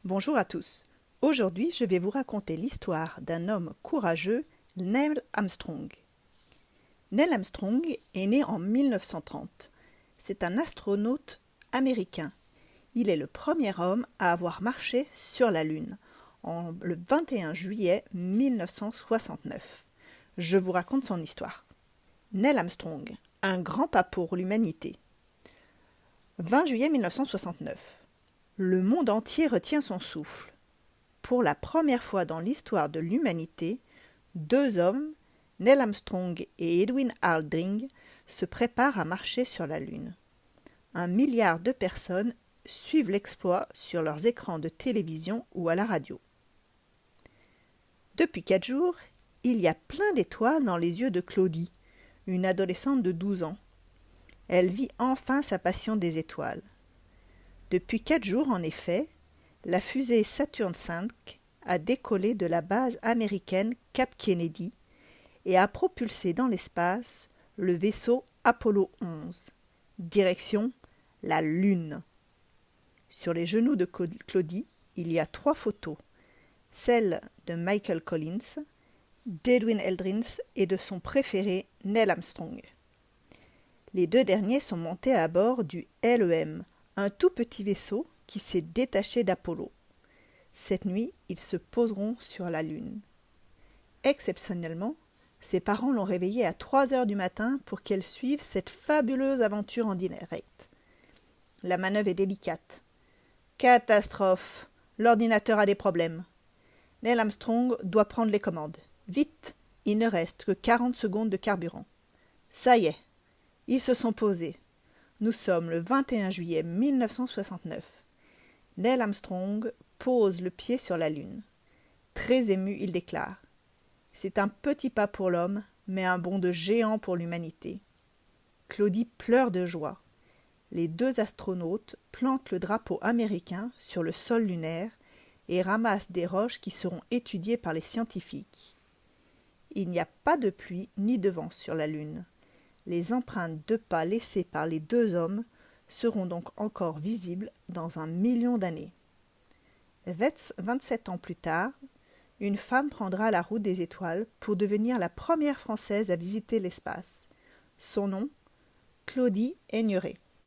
Bonjour à tous. Aujourd'hui, je vais vous raconter l'histoire d'un homme courageux, Neil Armstrong. Neil Armstrong est né en 1930. C'est un astronaute américain. Il est le premier homme à avoir marché sur la Lune, le 21 juillet 1969. Je vous raconte son histoire. Neil Armstrong, un grand pas pour l'humanité. 20 juillet 1969. Le monde entier retient son souffle. Pour la première fois dans l'histoire de l'humanité, deux hommes, Neil Armstrong et Edwin Aldrin, se préparent à marcher sur la Lune. 1 milliard de personnes suivent l'exploit sur leurs écrans de télévision ou à la radio. Depuis 4 jours, il y a plein d'étoiles dans les yeux de Claudie, une adolescente de 12 ans. Elle vit enfin sa passion des étoiles. Depuis 4 jours, en effet, la fusée Saturn V a décollé de la base américaine Cap Kennedy et a propulsé dans l'espace le vaisseau Apollo 11, direction la Lune. Sur les genoux de Claudie, il y a 3 photos, celle de Michael Collins, d'Edwin Aldrin et de son préféré Neil Armstrong. Les 2 derniers sont montés à bord du LEM, un tout petit vaisseau qui s'est détaché d'Apollo. Cette nuit, ils se poseront sur la Lune. Exceptionnellement, ses parents l'ont réveillée à 3 heures du matin pour qu'elle suive cette fabuleuse aventure en direct. La manœuvre est délicate. Catastrophe! L'ordinateur a des problèmes. Neil Armstrong doit prendre les commandes. Vite! Il ne reste que 40 secondes de carburant. Ça y est, ils se sont posés. Nous sommes le 21 juillet 1969. Neil Armstrong pose le pied sur la Lune. Très ému, il déclare « C'est un petit pas pour l'homme, mais un bond de géant pour l'humanité. » Claudie pleure de joie. Les 2 astronautes plantent le drapeau américain sur le sol lunaire et ramassent des roches qui seront étudiées par les scientifiques. Il n'y a pas de pluie ni de vent sur la Lune. Les empreintes de pas laissées par les 2 hommes seront donc encore visibles dans 1 million d'années. 27 ans plus tard, une femme prendra la route des étoiles pour devenir la première Française à visiter l'espace. Son nom, Claudie Aigneret.